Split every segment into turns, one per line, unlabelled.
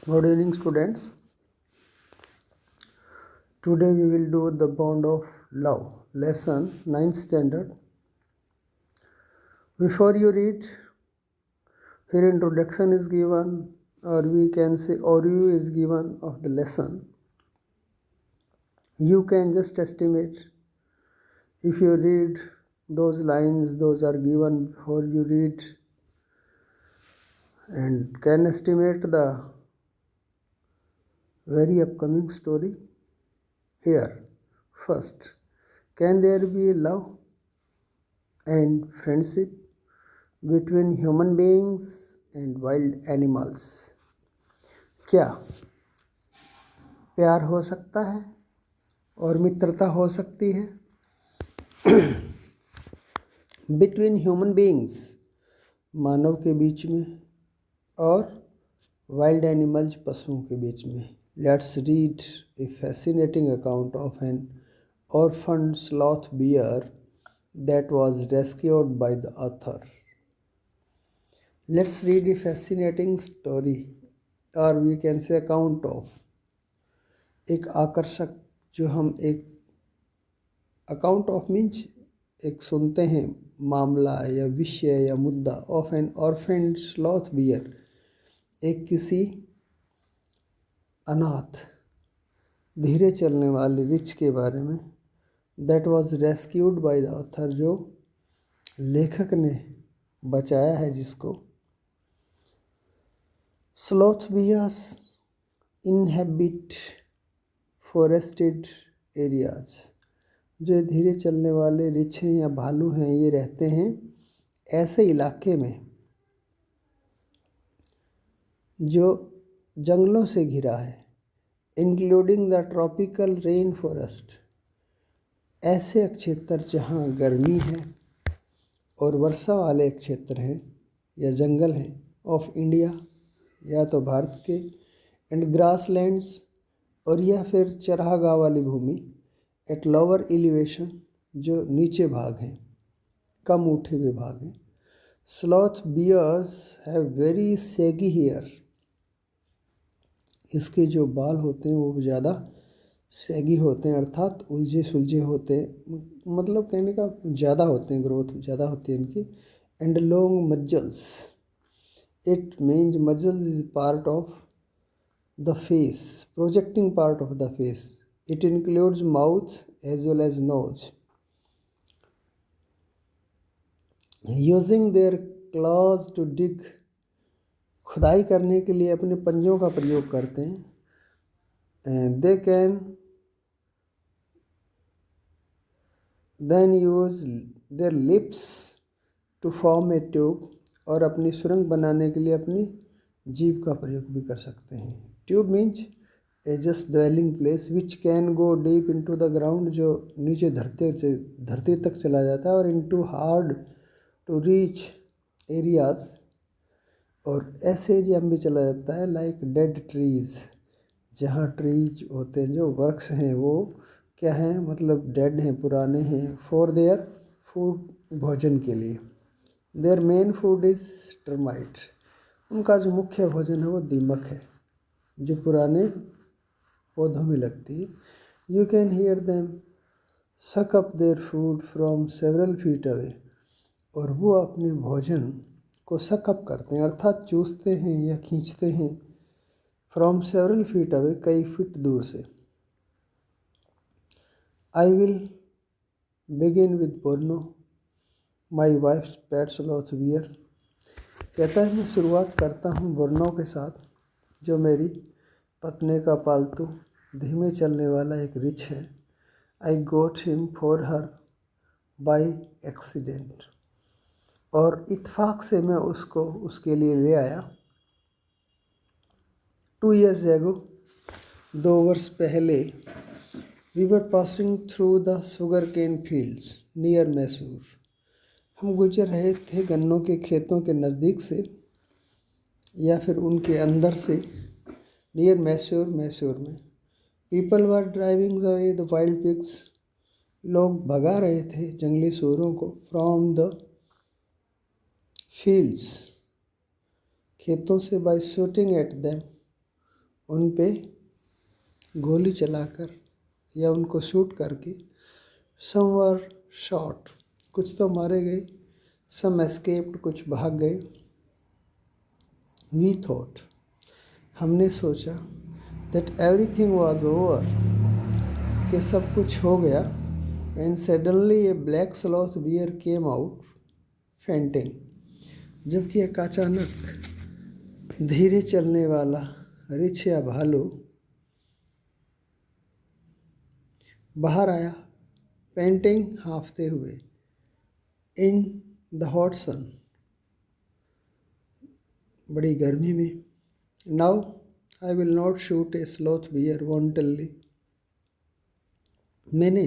Good evening, students. Today we will do the bond of love, lesson 9th standard. Before you read, here introduction is given, or we can say overview is given of the lesson. You can just estimate if you read those lines, those are given before you read, and can estimate the very upcoming story. Here, first, can there be love and friendship between human beings and wild animals? क्या प्यार हो सकता है और मित्रता हो सकती है बिटवीन ह्यूमन बीइंग्स, मानव के बीच में, और वाइल्ड एनिमल्स, पशुओं के बीच में? Let's read a fascinating account of an orphaned sloth bear that was rescued by the author. Let's read a fascinating story, or we can say account of, एक आकर्षक, जो हम एक अकाउंट ऑफ मीन्स एक सुनते हैं मामला या विषय या मुद्दा, of an orphaned sloth bear, एक किसी अनाथ धीरे चलने वाले रिछ के बारे में, that was rescued by the author, जो लेखक ने बचाया है जिसको। Sloth bears inhabit forested areas, जो धीरे चलने वाले रिछ हैं या भालू हैं, ये रहते हैं ऐसे इलाके में जो जंगलों से घिरा है, including the tropical rain forest, ऐसे क्षेत्र जहाँ गर्मी है और वर्षा वाले क्षेत्र हैं या जंगल हैं ऑफ इंडिया, या तो भारत के, एंड ग्रासलैंड्स, और या फिर चरागाह वाली भूमि, एट लोअर एलिवेशन, जो नीचे भाग हैं, कम उठे हुए भाग हैं। Sloth bears have very shaggy hair, इसके जो बाल होते हैं वो ज़्यादा सैगी होते हैं, अर्थात उलझे सुलझे होते हैं, मतलब कहने का ज़्यादा होते हैं, ग्रोथ ज़्यादा होती है इनकी। And long muzzles, it means muzzles is part of the face, projecting part of the face, it includes mouth as well as nose. Using their claws to dig, खुदाई करने के लिए अपने पंजों का प्रयोग करते हैं। And they can then use their lips to form a tube, और अपनी सुरंग बनाने के लिए अपनी जीभ का प्रयोग भी कर सकते हैं। Tube means a just dwelling place which can go deep into the ground, जो नीचे धरती तक चला जाता है, और into hard to reach areas, और ऐसे एरिया में भी चला जाता है, लाइक डेड ट्रीज, जहाँ ट्रीज होते हैं, जो वृक्ष हैं वो क्या हैं, मतलब डेड हैं, पुराने हैं, फॉर देयर फूड, भोजन के लिए। Their main food is termite, उनका जो मुख्य भोजन है वो दीमक है, जो पुराने पौधों में लगती है। यू कैन हियर देम सक up their food from several feet away, और वो अपने भोजन को सकअप करते हैं, अर्थात चूसते हैं या खींचते हैं, फ्रॉम सेवरल फीट अवे, कई फीट दूर से। I will begin with Bruno, my wife's pet sloth bear, कहता है मैं शुरुआत करता हूँ बोर्नो के साथ, जो मेरी पत्नी का पालतू धीमे चलने वाला एक रिछ है। I got him for her by accident, और इत्फाक से मैं उसको उसके लिए ले आया। 2 years ago, 2 वर्ष पहले, we were passing through the sugar cane fields near Mysore, हम गुजर रहे थे गन्नों के खेतों के नज़दीक से, या फिर उनके अंदर से, नियर मैसूर, मैसूर में। People were driving away the wild pigs, लोग भगा रहे थे जंगली सूरों को, फ्रॉम द फील्ड्स, खेतों से, बाय शूटिंग एट देम, उन पे गोली चलाकर या उनको शूट करके some were shot, कुछ तो मारे गए, some escaped, कुछ भाग गए। We thought, हमने सोचा that everything was over, कि सब कुछ हो गया। And suddenly a black sloth bear came out fainting, जबकि एक अचानक धीरे चलने वाला रिछ या भालू बाहर आया, पेंटिंग हाँफते हुए, इन द हॉट सन, बड़ी गर्मी में। Now I will not shoot a sloth bear wantonly, मैंने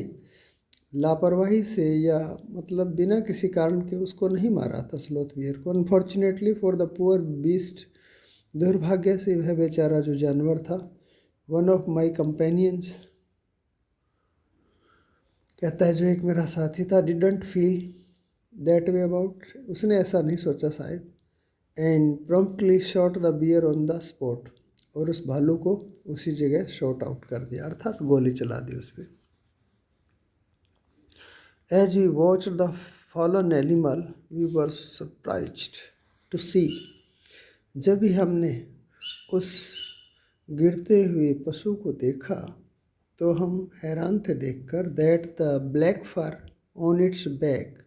लापरवाही से या मतलब बिना किसी कारण के उसको नहीं मारा था स्लॉथ बियर को। Unfortunately for the poor beast, दुर्भाग्य से वह बेचारा जो जानवर था, वन ऑफ माई कंपेनियंस, कहता है जो एक मेरा साथी था, didn't feel that way about, उसने ऐसा नहीं सोचा शायद। And promptly shot the bear on the spot, और उस भालू को उसी जगह शॉट आउट कर दिया, अर्थात गोली चला दी उस पर। As we watch the fallen animal we were surprised to see, जब भी हमने उस गिरते हुए पशु को देखा तो हम हैरान थे देखकर। That the black fur on its back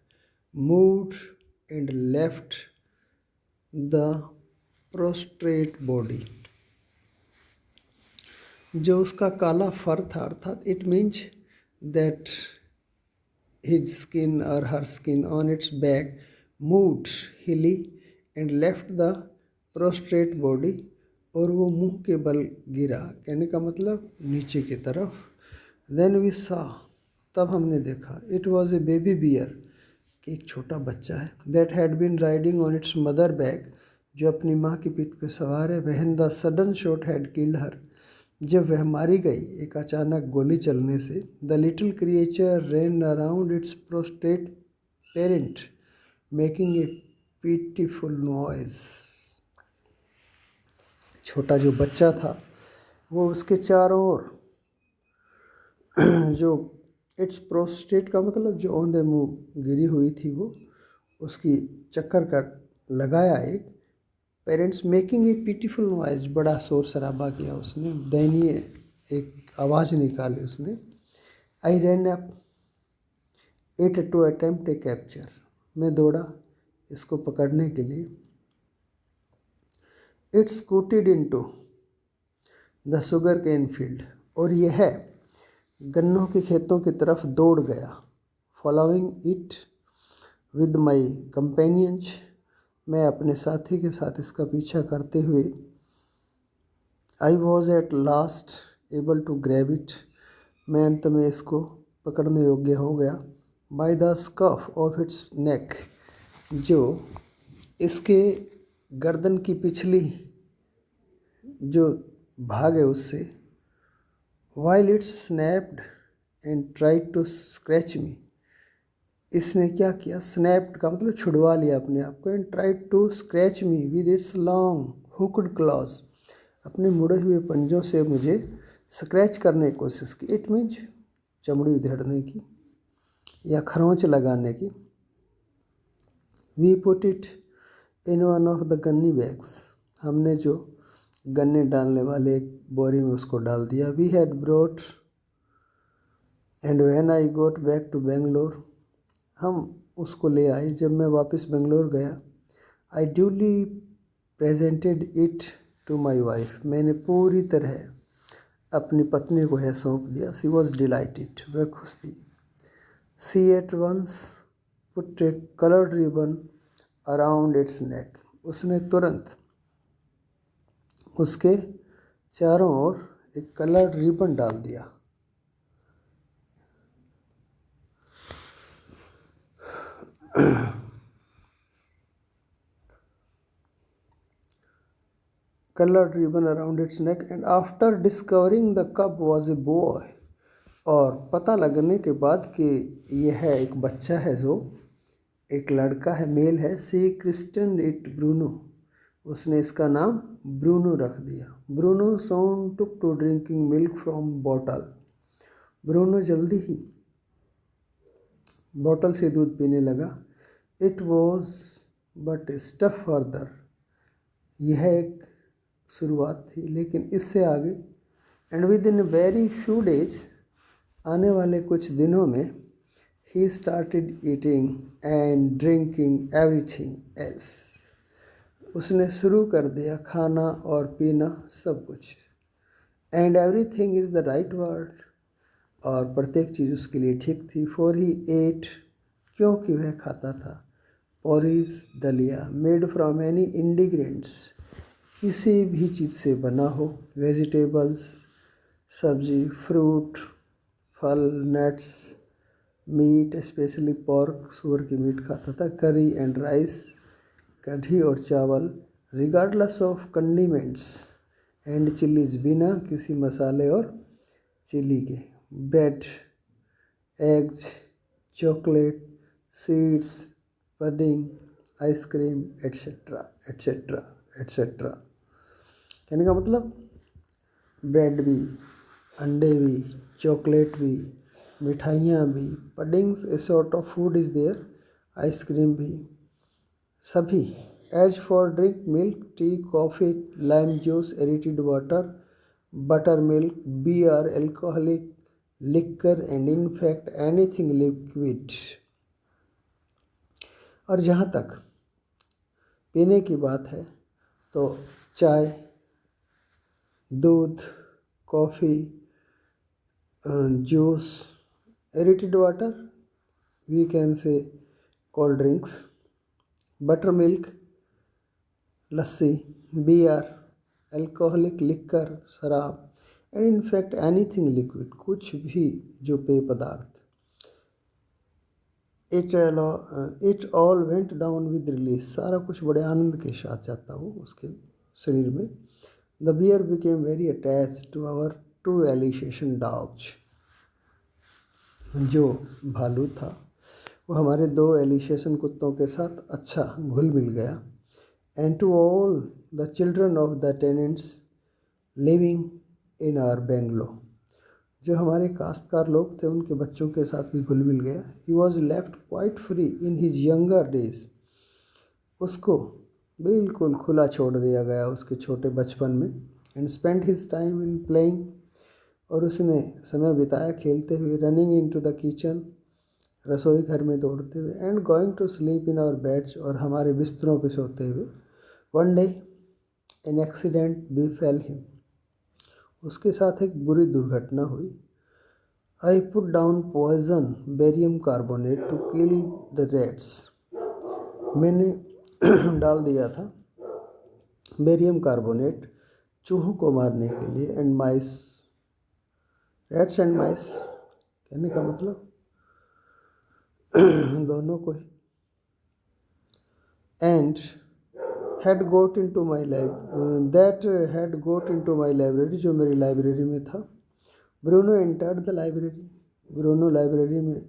moved and left the prostrate body, जो उसका काला फर था, अर्थात it means that his skin or her skin on its back moved hilly and left the prostrate body, और वो मुंह के बल गिरा, कहने का मतलब नीचे की तरफ। Then we saw, तब हमने देखा, it was a baby bear, कि एक छोटा बच्चा है, that had been riding on its mother back, जो अपनी माँ की पीठ पे सवार है। when the sudden shot had killed her, जब वह मारी गई एक अचानक गोली चलने से। The little creature ran around its prostrate parent making a pitiful noise, छोटा जो बच्चा था वो उसके चारों ओर, जो इट्स प्रोस्ट्रेट का मतलब जो औंधे मुँह गिरी हुई थी, वो उसकी चक्कर का लगाया एक। Parents making a pitiful noise, बड़ा शोर शराबा किया उसने, दयनीय एक आवाज़ निकाली उसने। I ran up it to attempt a capture, मैं दौड़ा इसको पकड़ने के लिए। It scuttled into the sugar cane field, और यह गन्नों के खेतों की तरफ दौड़ गया। Following it with my companions, मैं अपने साथी के साथ इसका पीछा करते हुए। I was at last able to grab it, मैं अंत में इसको पकड़ने योग्य हो गया। By the scruff of its नेक, जो इसके गर्दन की पिछली जो भाग है उससे। While its snapped and tried to scratch me, इसने क्या किया, स्नैप्ड का मतलब छुड़वा लिया अपने आप को। And tried to scratch me with its long hooked claws, अपने मुड़े हुए पंजों से मुझे स्क्रैच करने की कोशिश की। इट मीन्स चमड़ी उधेड़ने की या खरोंच लगाने की। We put it in one of the gunny bags, हमने जो गन्ने डालने वाले एक बोरी में उसको डाल दिया। We had brought and when I got back to Bangalore, हम उसको ले आए जब मैं वापस बेंगलोर गया। I duly presented it to my wife, मैंने पूरी तरह अपनी पत्नी को यह सौंप दिया। सी वॉज डिलाइटेड, वह खुश थी। She at once put a coloured ribbon around its neck, उसने तुरंत उसके चारों ओर एक कलर्ड रिबन डाल दिया। colored ribbon around its neck, and after discovering the cub was a boy, और पता लगने के बाद कि यह एक बच्चा है, जो एक लड़का है, मेल है। सी क्रिस्टन इट ब्रूनो, उसने इसका नाम ब्रूनो रख दिया। Bruno soon took to drinking milk from bottle. Bruno जल्दी ही बॉटल से दूध पीने लगा। It was but stuff further. यह एक शुरुआत थी, लेकिन इससे आगे and within very few days, आने वाले कुछ दिनों में, he started eating and drinking everything else. उसने शुरू कर दिया खाना और पीना सब कुछ। And everything is the right word, और प्रत्येक चीज़ उसके लिए ठीक थी। फॉर ही एट, क्योंकि वह खाता था। पोरीज, दलिया, मेड फ्रॉम एनी इंग्रीडियंट्स, किसी भी चीज़ से बना हो। वेजिटेबल्स, सब्जी, फ्रूट, फल, नट्स, मीट, स्पेशली पोर्क, सूअर की मीट खाता था। करी एंड राइस, कढ़ी और चावल। Regardless of condiments and chillies, बिना किसी मसाले और चिली के। Bread, eggs, chocolate, sweets, pudding, ice cream, etcetera etcetera etcetera. कहने का मतलब ब्रेड भी, अंडे भी, चॉकलेट भी, मिठाइयाँ भी, puddings a sort of food is there, ice cream भी, सभी। As for drink, milk, tea, coffee, lime juice, aerated water, butter milk, beer, alcoholic liquor and in fact anything liquid. और जहाँ तक पीने की बात है तो चाय, दूध, coffee, juice, aerated water, we can say cold drinks, butter milk, lassi, beer, alcoholic liquor, शराब, and in fact anything liquid, कुछ भी जो पेय पदार्थ। It all went down with relish, सारा कुछ बड़े आनंद के साथ जाता वो उसके शरीर में। The bear became very attach to our two Alsatian dogs, जो भालू था वो हमारे दो एलिशेशन कुत्तों के साथ अच्छा घुल मिल गया। And to all the children of the tenants living in our bungalow, जो हमारे काश्तकार लोग थे उनके बच्चों के साथ भी घुल मिल गया। He was left quite free in his younger days, उसको बिल्कुल खुला छोड़ दिया गया उसके छोटे बचपन में। And spend his time in playing, और उसने समय बिताया खेलते हुए। Running in to the kitchen, रसोई घर में दौड़ते हुए। And going to sleep in our beds, और हमारे बिस्तरों पर सोते हुए। One day an accident befell him, उसके साथ एक बुरी दुर्घटना हुई। I put down poison barium carbonate to kill the rats, मैंने डाल दिया था बेरियम कार्बोनेट चूहों को मारने के लिए। And mice, rats and mice, कहने का मतलब दोनों को ही। And had got into my library, जो मेरी लाइब्रेरी में था। Bruno entered the library, Bruno library में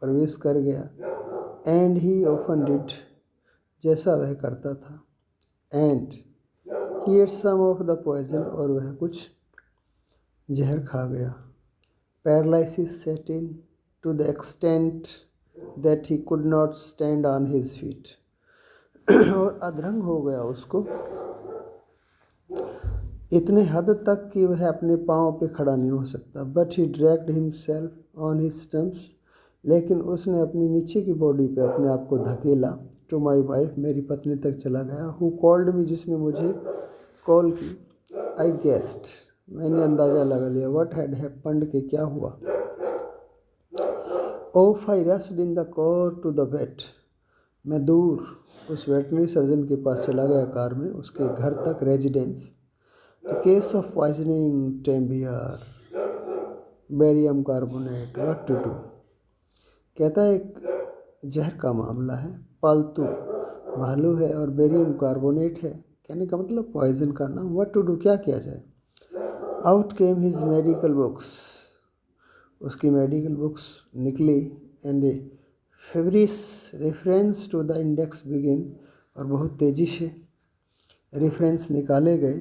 प्रवेश कर गया। एंड ही ऑफन डिड, जैसा वह करता था। And he ate some of the poison, और वह कुछ जहर खा गया। Paralysis set in to the extent that he could not stand on his feet, और अधरंग हो गया उसको इतने हद तक कि वह अपने पाँव पे खड़ा नहीं हो सकता। But he dragged himself on his stumps, लेकिन उसने अपनी नीचे की बॉडी पे अपने आप को धकेला। टू माई वाइफ, मेरी पत्नी तक चला गया। हु कॉल्ड मी, जिसने मुझे कॉल की। आई गेस्ड, मैंने अंदाज़ा लगा लिया। व्हाट हैड हैपेंड, के क्या हुआ। Off I rushed in the car to the vet, मैं दूर उस वेटनरी सर्जन के पास चला गया कार में, उसके घर तक, residence. The case of poisoning टेम्बियर barium carbonate, what to do. कहता है एक जहर का मामला है, पालतू भालू है और बेरियम कार्बोनेट है, कहने का मतलब पॉइजन का नाम। व्हाट टू डू, क्या किया जाए। Out came his medical books, उसकी मेडिकल बुक्स निकली। And a feverish reference to the index begin, और बहुत तेज़ी से रेफरेंस निकाले गए।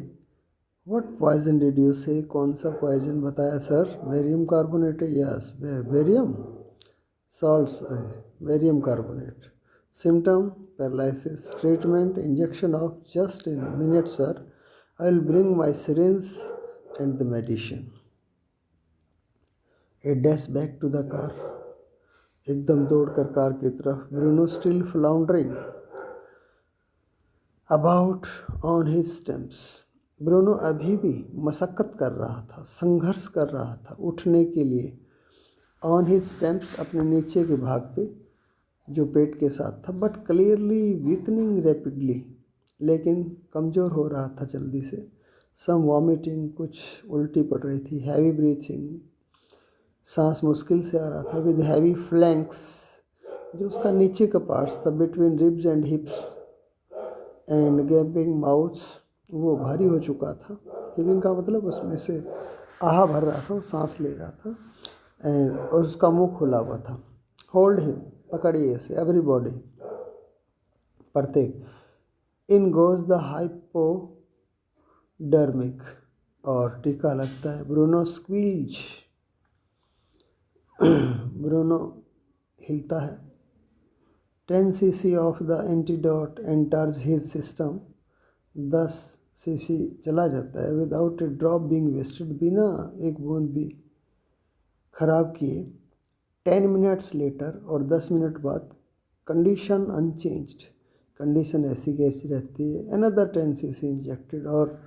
व्हाट पॉइजन डिड यू से, कौन सा पॉइजन बताया sir? Barium carbonate, yes barium salts, barium carbonate. Symptom paralysis. Treatment injection of just in minutes, sir. I will bring my syringe and the medicine. A dash back to the car. एकदम दौड़कर car की तरफ. Bruno still floundering about on his steps. Bruno अभी भी मशक्क़त कर रहा था, संघर्ष कर रहा था उठने के लिए. ऑन हिज स्टेम्प्स, अपने नीचे के भाग पे जो पेट के साथ था. बट क्लियरली वीकनिंग रैपिडली, लेकिन कमज़ोर हो रहा था जल्दी से. सम वॉमिटिंग, कुछ उल्टी पड़ रही थी. हैवी ब्रीथिंग, सांस मुश्किल से आ रहा था. विद हैवी फ्लैंक्स, जो उसका नीचे का पार्ट्स था, between ribs and हिप्स and gapping mouth, वो भारी हो चुका था. गिविंग का मतलब उसमें से आहा भर रहा था, वो सांस ले रहा था. और उसका मुंह खुला हुआ था. होल्ड हिम, पकड़िए इसे. एवरीबॉडी, प्रत्येक. इन गोज द हाइपोडर्मिक, और टीका लगता है. ब्रूनो स्क्वीज, ब्रूनो हिलता है. 10 cc of the antidote enters his system. 10 cc चला जाता है. Without a drop being wasted, बिना एक बूंद भी खराब किए. 10 मिनट्स लेटर, और 10 मिनट बाद. कंडीशन अनचेंज्ड, कंडीशन ऐसी की ऐसी रहती है. अनदर 10 cc इंजेक्टेड, और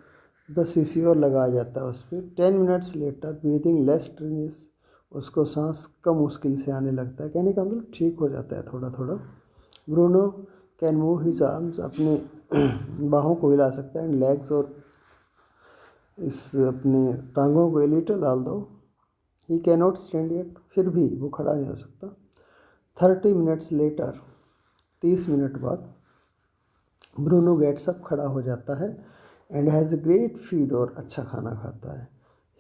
10 cc और लगाया जाता है उस पर. 10 minutes later, breathing less strenuous, उसको सांस कम मुश्किल से आने लगता है. कहने का मतलब ठीक हो जाता है थोड़ा थोड़ा. Bruno can move his arms, अपने बाहों को हिला सकता है. एंड लेग्स, और इस अपने टांगों को little although he can not stand yet, फिर भी वो खड़ा नहीं हो सकता. 30 मिनट्स लेटर, 30 मिनट बाद. ब्रूनो गेट्स अप, खड़ा हो जाता है. And has a great feed, और अच्छा खाना खाता है.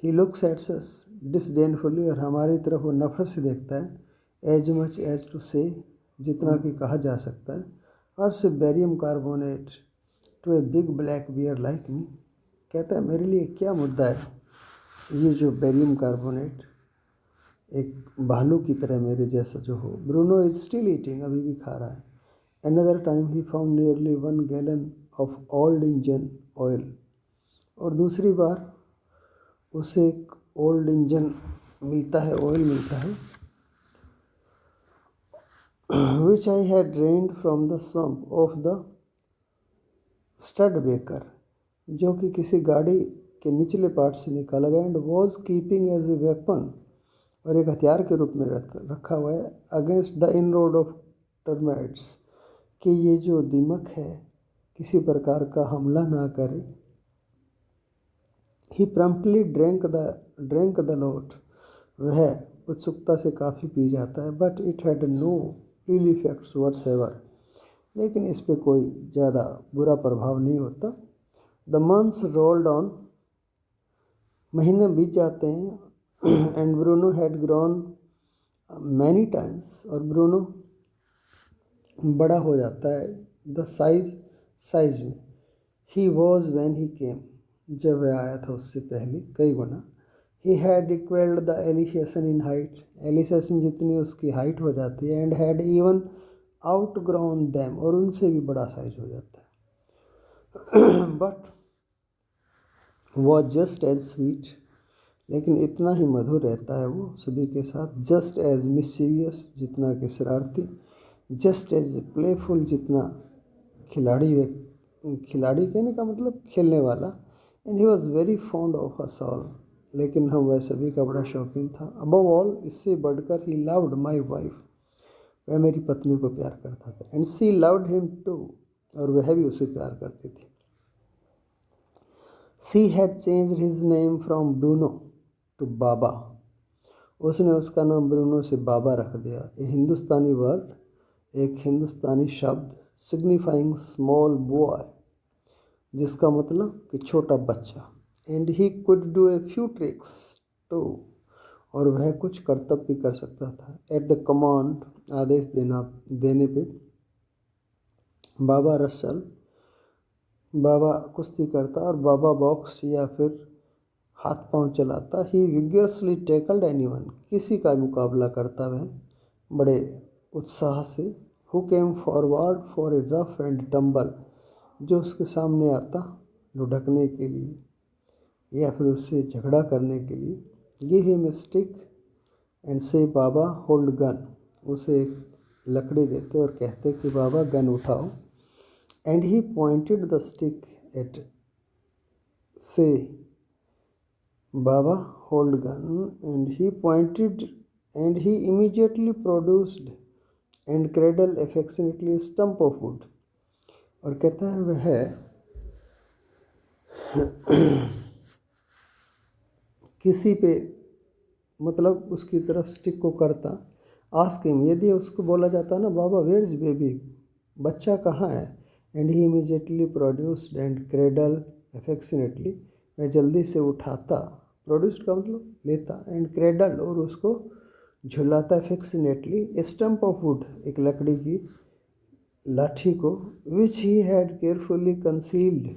ही लुक्स एट अस डिसडेनफुली, और हमारी तरफ वो नफरत से देखता है. एज मच एज टू से, जितना कि कहा जा सकता है. और से barium carbonate to a big black bear like me, कहता है मेरे लिए क्या मुद्दा है ये जो बेरियम कार्बोनेट एक भालू की तरह मेरे जैसा जो हो. ब्रूनो इज स्टिल ईटिंग, अभी भी खा रहा है. Another time he found nearly 1 gallon of old engine oil, और दूसरी बार उसे एक ओल्ड इंजन मिलता है, ऑयल मिलता है. Which I had drained from the sump of the Studebaker, जो कि किसी गाड़ी के निचले पार्ट से निकाला गया. And was keeping as a weapon, और एक हथियार के रूप में रखा हुआ है. Against the inroad of termites, कि ये जो दीमक है किसी प्रकार का हमला ना करे. ही प्रम्प्टली ड्रैंक द लोट, वह उत्सुकता से काफ़ी पी जाता है. But it had no ill effects whatsoever, लेकिन इस पे कोई ज़्यादा बुरा प्रभाव नहीं होता. द मंथ्स रोल्ड ऑन, महीने बीत जाते हैं. And Bruno had grown many times, और ब्रूनो बड़ा हो जाता है. द साइज में. ही वॉज व्हेन ही केम, जब वह आया था उससे पहले कई गुना. He had equalled the Alsatian in height, Alsatian जितनी उसकी हाइट हो जाती है. And had even outgrown them, और उनसे भी बड़ा साइज हो जाता है. But was just as sweet, लेकिन इतना ही मधुर रहता है वो सभी के साथ. जस्ट एज मिस्चीवियस, जितना कि शरारती. जस्ट एज प्लेफुल, जितना खिलाड़ी कहने का मतलब खेलने वाला. And he was very fond of us all, लेकिन हम वह सभी का बड़ा शौकीन था. अबव ऑल, इससे बढ़कर ही लव्ड माई वाइफ, वह मेरी पत्नी को प्यार करता था. And she loved him too, और वह भी उसे प्यार करती थी. She had changed his name from Bruno to Baba, उसने उसका नाम ब्रूनो से बाबा रख दिया. ए हिंदुस्तानी वर्ड, एक हिंदुस्तानी शब्द. सिग्निफाइंग स्मॉल बॉय, जिसका मतलब कि छोटा बच्चा. And he could do a few tricks too, और वह कुछ करतब भी कर सकता था. एट द कमांड, आदेश देने पे. बाबा रसल बाबा कुश्ती करता और बाबा बॉक्स या फिर हाथ पांव चलाता। ही विगरसली टैकल्ड एनीवन, किसी का मुकाबला करता वह बड़े उत्साह से। Who came forward for a rough and tumble, जो उसके सामने आता लुढ़कने के लिए या फिर उससे झगड़ा करने के लिए। Give him a stick and से बाबा होल्ड गन, उसे एक लकड़ी देते और कहते कि बाबा गन उठाओ। And he pointed the stick at से Baba hold gun, and he pointed, and he immediately produced and cradled affectionately a stump of wood. और कहता है वह किसी पे मतलब उसकी तरफ स्टिक को करता। आस्क हिम, यदि उसको बोला जाता ना बाबा वेयर इज बेबी, बच्चा कहाँ है। And he immediately produced and cradle affectionately, वह जल्दी से उठाता, प्रोड्यूस्ड का मतलब लेता, एंड क्रेडल और उसको झुलाता एफेक्शनेटली ए स्टम्प ऑफ वुड, एक लकड़ी की लाठी को, विच ही हैड केयरफुली कंसील्ड,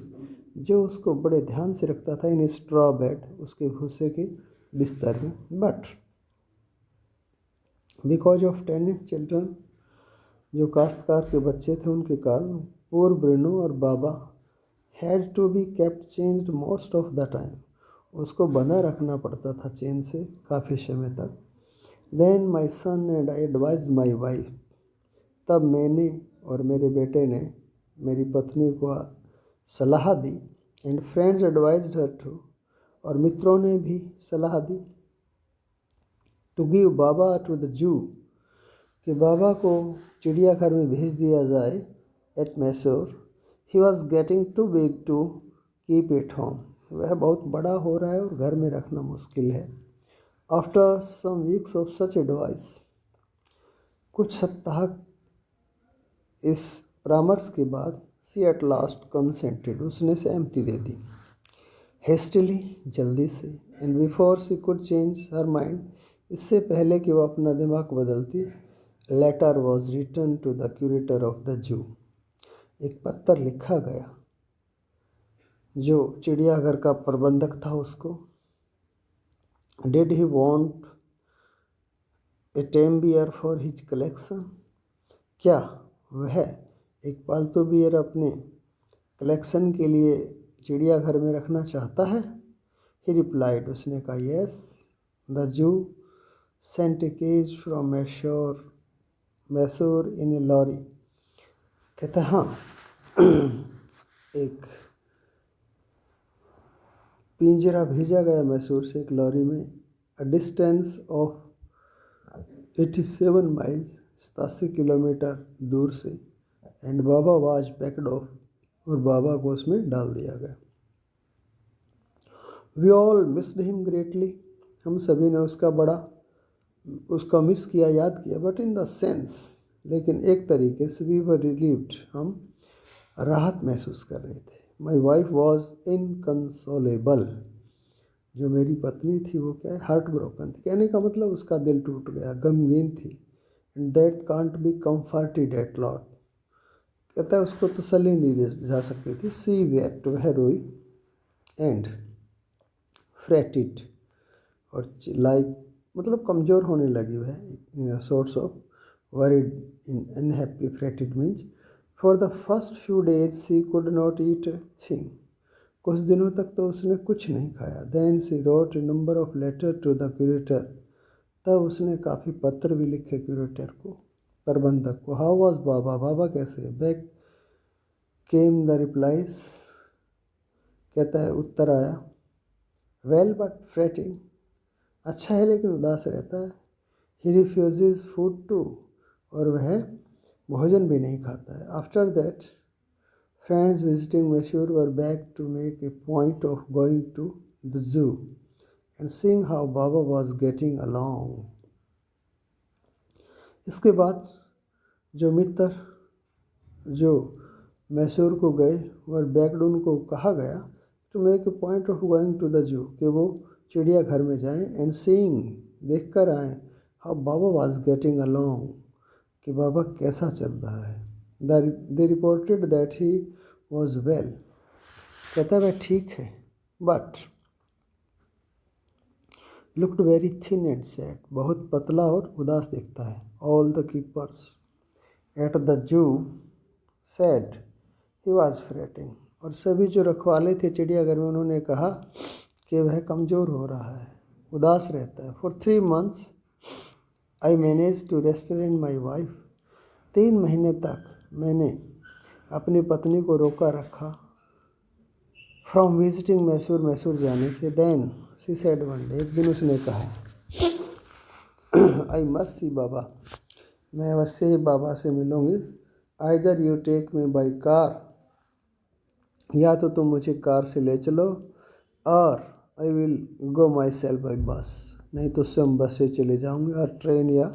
जो उसको बड़े ध्यान से रखता था इन स्ट्रॉ बेड, उसके भूसे के बिस्तर में। बट बिकॉज ऑफ 10 चिल्ड्रन, जो काश्तकार के बच्चे थे उनके कारण, पुअर ब्रूनो और Baba had to be kept chained most of the time, उसको बंधा रखना पड़ता था चेन से काफ़ी समय तक। Then my son and I advise my wife, तब मैंने और मेरे बेटे ने मेरी पत्नी को सलाह दी। And friends advised her too, और मित्रों ने भी सलाह दी। To give Baba to the zoo, कि बाबा को चिड़ियाघर में भेज दिया जाए। At Mysore, he was getting too big to keep it home, वह बहुत बड़ा हो रहा है और घर में रखना मुश्किल है। After some weeks of such advice, कुछ सप्ताह इस परामर्श के बाद, सी एट लास्ट कंसेंटेड, उसने सहमति दे दी। हेस्टिली, जल्दी से, and before she could change her mind, इससे पहले कि वह अपना दिमाग बदलती, letter was written to the curator of the zoo, एक पत्र लिखा गया जो चिड़ियाघर का प्रबंधक था उसको। Did he want a tame bear for his collection, क्या वह एक पालतू बियर अपने कलेक्शन के लिए चिड़ियाघर में रखना चाहता है। ही रिप्लाइड, उसने कहा yes. The zoo sent a cage from Mysore in a lorry, कहता हाँ एक पिंजरा भेजा गया मैसूर से एक लॉरी में। A distance of 87 miles, 87 kilometre दूर से। And Baba was packed off, और बाबा को उसमें डाल दिया गया। We all missed him greatly, हम सभी ने उसका मिस किया, याद किया। बट इन द सेंस, लेकिन एक तरीके से वी वर रिलीव्ड, हम राहत महसूस कर रहे थे। माई वाइफ वॉज इनकंसोलेबल, जो मेरी पत्नी थी वो क्या है, हार्ट ब्रोकन थी, कहने का मतलब उसका दिल टूट गया, गमगीन थी। And that can't be comforted at lot, कहता है उसको तसल्ली नहीं दी जा सकती थी। सी वेप्ट, वह रोई। एंड फ्रेटिड, और लाइक मतलब कमज़ोर होने लगी वह, sorts of worried in unhappy. Fretted means for the first few days she could not eat thing, कुछ दिनों तक तो उसने कुछ नहीं खाया। Then she wrote a number of letter to the curator, तब उसने काफ़ी पत्र भी लिखे क्यूरेटर को, प्रबंधक को। हाउ वॉज बाबा, बाबा कैसे। बैक केम द रिप्लाइज, कहता है उत्तर आया। वेल बट फ्रेटिंग, अच्छा है लेकिन उदास रहता है। ही रिफ्यूजेज फूड टू, और वह भोजन भी नहीं खाता है। After that friends visiting Mysore were back to make a point of going to the zoo and seeing how Baba was getting along. इसके बाद जो मित्र जो मैसूर को गए वर बैक्ड, उनको कहा गया to make a point of going to the zoo, कि वो चिड़ियाघर में जाएं। एंड सीइंग, देख कर आएँ, how Baba was getting along, कि बाबा कैसा चल रहा है। They reported that he was well, कहता है वह ठीक है, but looked very thin and sad, बहुत पतला और उदास दिखता है। All the keepers at the zoo sad he was fretting, और सभी जो रखवाले थे चिड़ियाघर में उन्होंने कहा कि वह कमज़ोर हो रहा है, उदास रहता है। For 3 months I manage to restaurant my wife, 3 महीने तक मैंने अपनी पत्नी को रोका रखा फ्रॉम विजिटिंग मैसूर, मैसूर जाने से। Then she said one day, एक दिन उसने कहा आई मस्ट सी बाबा, मैं अवश्य ही बाबा से मिलूँगी। Either you take me by car, या तो तुम मुझे कार से ले चलो, और I will go myself by bus, नहीं तो स्वयं बस से चले जाऊँगी, और ट्रेन या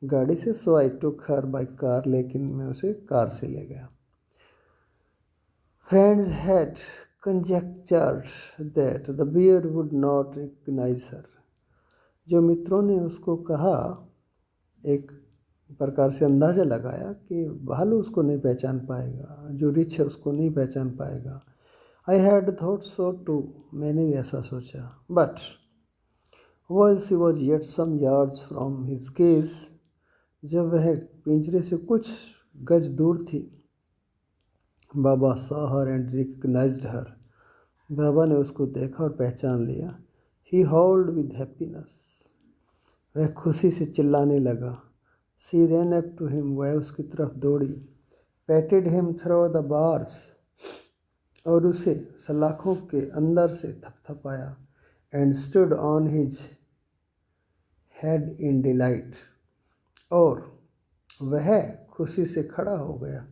गाड़ी से। सो आई टुक हर बाई कार, लेकिन मैं उसे कार से ले गया। Friends had conjectured that the bear would not recognize her, जो मित्रों ने उसको कहा, एक प्रकार से अंदाज़ा लगाया कि भालू उसको नहीं पहचान पाएगा, जो रिछ है उसको नहीं पहचान पाएगा। I had thought so too, मैंने भी ऐसा सोचा। But while she was yet some yards from his cage, जब वह पिंजरे से कुछ गज दूर थी, बाबा saw her and recognized her, बाबा ने उसको देखा और पहचान लिया। He howled with happiness, वह खुशी से चिल्लाने लगा। She ran up to him, वह उसकी तरफ दौड़ी। Patted him through the bars, और उसे सलाखों के अंदर से थपथपाया। And stood on his head in delight, और वह खुशी से खड़ा हो गया।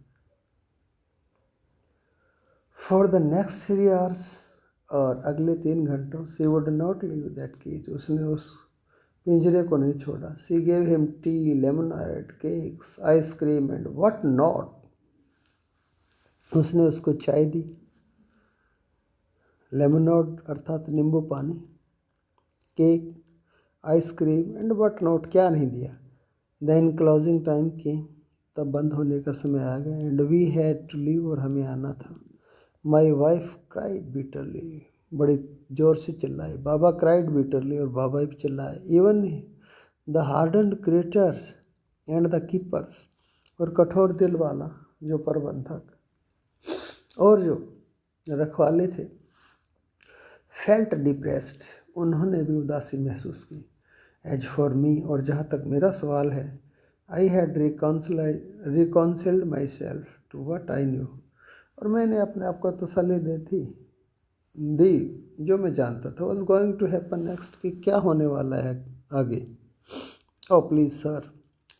For the next 3 hours, और अगले 3 घंटों, she would not leave that cage, उसने उस पिंजरे को नहीं छोड़ा। She gave him tea, lemonade, cakes, ice cream and what not, उसने उसको चाय दी, लेमोनाड अर्थात नींबू पानी, cake, ice cream and what not, क्या नहीं दिया। देन क्लोजिंग टाइम केम, तब बंद होने का समय आ गया। And we had to leave, और हमें आना था। माई वाइफ क्राइड बिटरली, बड़ी ज़ोर से चिल्लाई। बाबा क्राइड बिटरली, और बाबा भी चिल्लाए। Even the hardened creators and the keepers, और कठोर दिल वाला जो प्रबंधक और जो रखवाले थे, फेल्ट डिप्रेस्ड, उन्होंने भी उदासी महसूस की। एज फॉर मी, और जहाँ तक मेरा सवाल है, I had reconciled myself to what I knew, और मैंने अपने आप को तसल्ली दी जो मैं जानता था। Was going to happen next, कि क्या होने वाला है आगे। Oh please sir,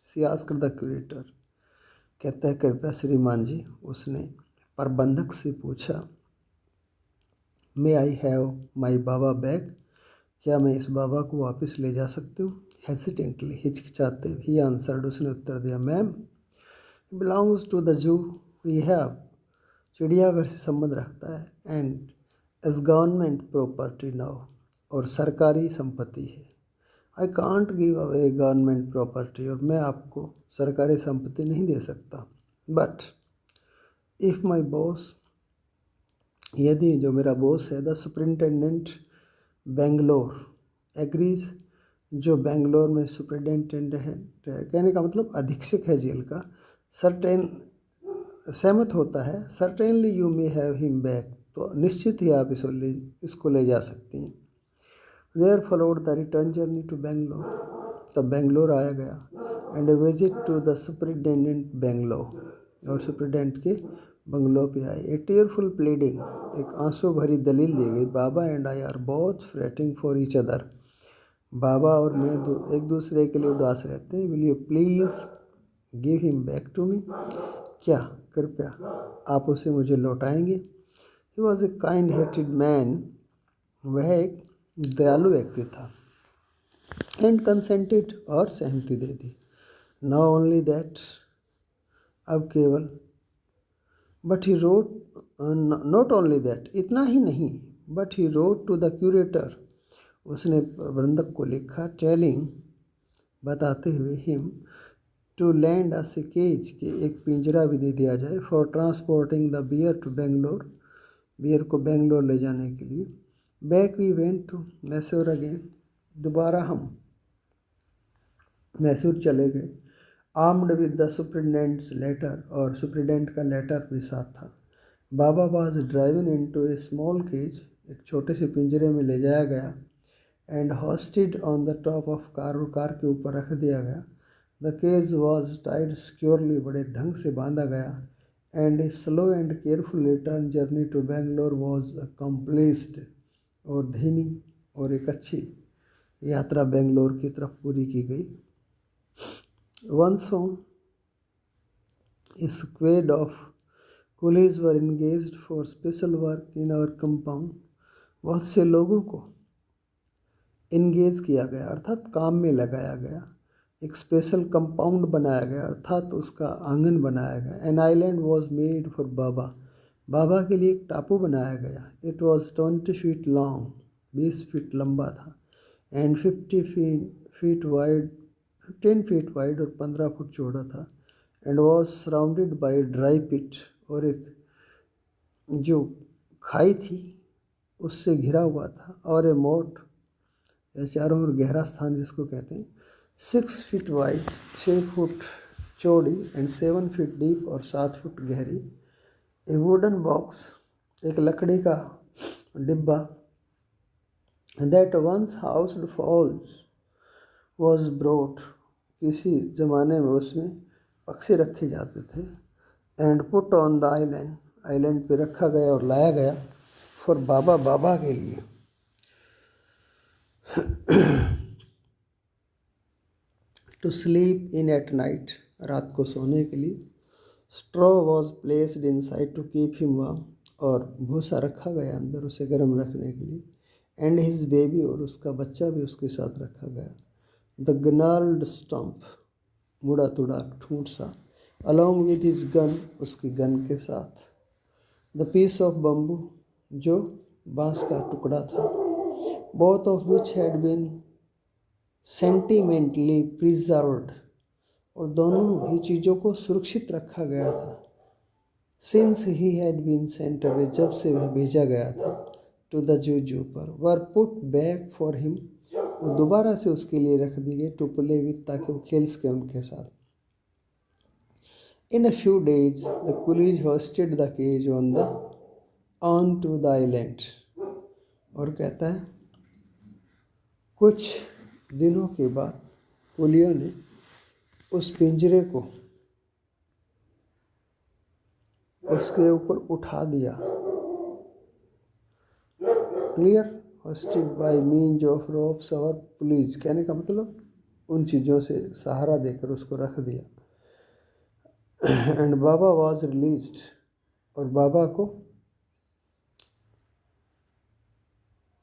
she asked the curator, कहता है कृपया श्रीमान जी, उसने प्रबंधक से पूछा। मे I have my Baba bag, क्या मैं इस बाबा को वापस ले जा सकती हूँ। हेसिटेंटली, हिचकिचाते, ही आंसर्ड, उसने उत्तर दिया, ma'am belongs to the zoo we have, चिड़ियाघर से संबंध रखता है, and as government property now, और सरकारी संपत्ति है। I can't give away government property, और मैं आपको सरकारी संपत्ति नहीं दे सकता। बट इफ़ माई बॉस, यदि जो मेरा बॉस है, द सुपरिटेंडेंट बेंगलोर एग्रीज, जो बेंगलोर में सुपरिटेंडेंट है, कहने का मतलब अधीक्षक है जेल का, सर्टेन सहमत होता है। Certainly you may have him back, तो निश्चित ही आप इसको ले जा सकती हैं। There followed the return journey to Bangalore, तब बेंगलोर आया गया। And visit to the superintendent Bangalore, और सुपरिटेंडेंट के बंगलो पे आए। ए टीयरफुल प्लीडिंग, एक आंसू भरी दलील दी गई। Baba and I are both fretting for each other, Baba और मैं एक दूसरे के लिए उदास रहते हैं। Will you please give him back to me, क्या कृपया आप उसे मुझे लौटाएंगे। He was a kind hearted man, वह एक दयालु व्यक्ति था। एंड कंसेंटेड, और सहमति दे दी। नॉट ओनली दैट, अब केवल, but he wrote, not only that, इतना ही नहीं, but he road to the curator, उसने प्रबंधक को लिखा, टेलिंग, बताते हुए, him to lend a cage, के एक पिंजरा भी दे दिया जाए, for transporting the bear to Bangalore, bear को बेंगलोर ले जाने के लिए। Back we went to Mysore again, दोबारा हम मैसूर चले गए। Armed with the superintendent's letter, और सुप्रिटेंडेंट का लेटर भी साथ था। Baba was driving into a small cage, एक छोटे से पिंजरे में ले जाया गया। And hosted on the top of car, और कार के ऊपर रख दिया गया। The cage was tied securely, बड़े ढंग से बांधा गया। And a slow and careful return journey to Bangalore was accomplished, और धीमी और एक अच्छी यात्रा बेंगलोर की तरफ पूरी की गई। Once home, a squad of coolies were engaged for special work in our compound. बहुत से लोगों को इंगेज किया गया अर्थात काम में लगाया गया। एक स्पेशल कंपाउंड बनाया गया अर्थात उसका आंगन बनाया गया। An island was made for Baba, Baba के लिए एक टापू बनाया गया। It was 20 feet long, 20 feet लंबा था। एंड 15 फीट वाइड, और 15 फुट चौड़ा था। And was surrounded by dry pit, और एक जो खाई थी उससे घिरा हुआ था। और ए मोट, या चारों ओर गहरा स्थान जिसको कहते हैं। 6 फीट वाइड, 6 फुट चौड़ी। एंड 7 फीट डीप, और 7 फुट गहरी। ए वुडन बॉक्स, एक लकड़ी का डिब्बा। That once housed fowls was brought, किसी ज़माने में उसमें पक्षी रखे जाते थे। And put on the island, island पे रखा गया और लाया गया। फॉर बाबा, बाबा के लिए। To sleep in at night, रात को सोने के लिए। Straw was placed inside to keep him warm, और भूसा रखा गया अंदर उसे गर्म रखने के लिए। एंड हिज बेबी, और उसका बच्चा भी उसके साथ रखा गया। द गनाल्ड स्टम्प, मुड़ा तुड़ा ठूंठ सा। अलॉन्ग विथ हिज गन, उसकी गन के साथ। द पीस ऑफ बम्बू, जो बांस का टुकड़ा था। Both of which had been sentimentally preserved, और दोनों ही चीज़ों को सुरक्षित रखा गया था। Since he had been sent away, जब से वह भेजा गया था। टू द जू पर, वर पुट बैक फॉर हिम, वो दोबारा से उसके लिए रख दी गई। टू प्ले विथ, ताकि वो खेल सके उनके साथ। In a few days the coolies hoisted the cage on to the island, और कहता है कुछ दिनों के बाद कुलियों ने उस पिंजरे को उसके ऊपर उठा दिया। Clear, hosted by means of ropes और पुलीज, कहने का मतलब उन चीज़ों से सहारा देकर उसको रख दिया। एंड बाबा वॉज रिलीज्ड, और बाबा को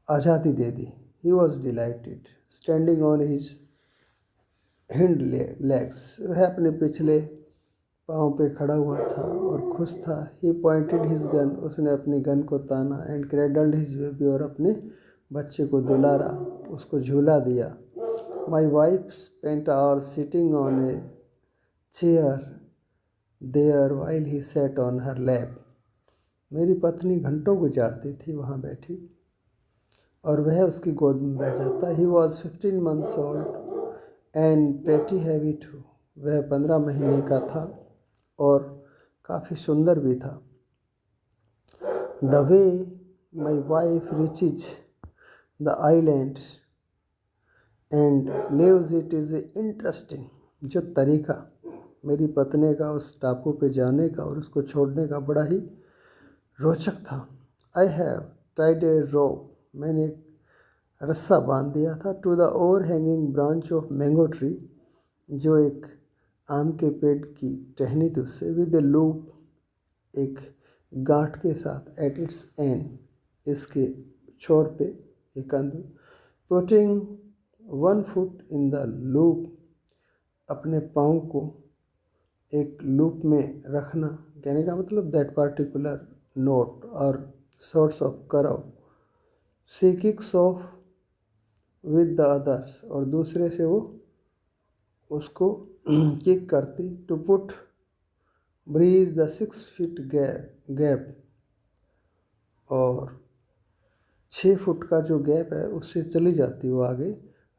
आज़ादी दे दी। He was delighted, standing on his hind legs, वह अपने पिछले पाँव पे खड़ा हुआ था और खुश था। ही पॉइंटेड हिज गन, उसने अपनी गन को ताना। एंड क्रेडल्ड हिज बेबी, और अपने बच्चे को दुलारा, उसको झूला दिया। My wife spent hour sitting on a chair there while he sat on her lap, मेरी पत्नी घंटों गुजारती थी वहाँ बैठी और वह उसकी गोद में बैठ जाता। He was 15 months old and pretty heavy too, वह 15 महीने का था और काफ़ी सुंदर भी था। The way my wife reaches the island and leaves it is interesting, जो तरीका मेरी पत्नी का उस टापू पे जाने का और उसको छोड़ने का बड़ा ही रोचक था। आई हैव टाइड ए रोप, मैंने एक रस्सा बांध दिया था। To the overhanging branch of mango tree, जो एक आम के पेड़ की टहनी थी उससे। विद ए लूप, एक गांठ के साथ। एट इट्स एंड, इसके छोर पे एक अंध। Putting 1 foot in the loop, अपने पाँव को एक लूप में रखना, कहने का मतलब दैट पार्टिकुलर नोट और सोर्स ऑफ करव। She kicks off with the others, और दूसरे से वो उसको किक करती। To put bridge the 6 feet gap, और 6 फुट का जो गैप है उससे चली जाती है वो आगे,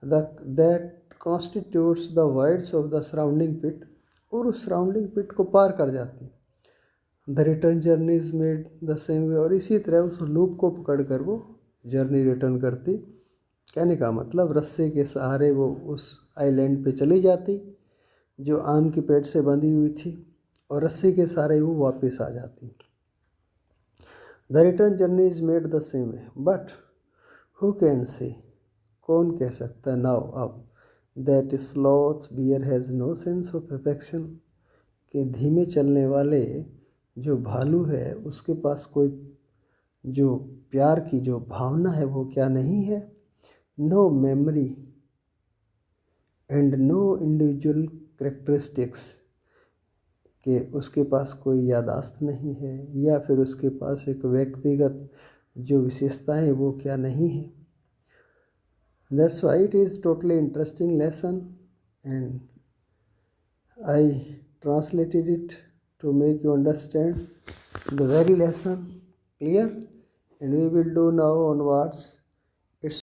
that constitutes the width of the surrounding pit, और उस सराउंडिंग पिट को पार कर जाती। The return journey is made the same way, और इसी तरह उस लूप को पकड़ कर वो जर्नी रिटर्न करती। कहने का मतलब रस्से के सहारे वो उस आइलैंड पे चली जाती जो आम के पेड़ से बंधी हुई थी, और रस्सी के सहारे वो वापस आ जाती। The return journey is made the same way, but who can say, कौन कह सकता है नाउ अब, that sloth bear has no sense of affection, कि धीमे चलने वाले जो भालू है उसके पास कोई जो प्यार की जो भावना है वो क्या नहीं है। No memory and no individual characteristics, कि उसके पास कोई याददाश्त नहीं है या फिर उसके पास एक व्यक्तिगत जो विशेषताएं वो क्या नहीं है। That's why it is totally interesting lesson, and I translated it to make you understand the very lesson clear, and we will do now onwards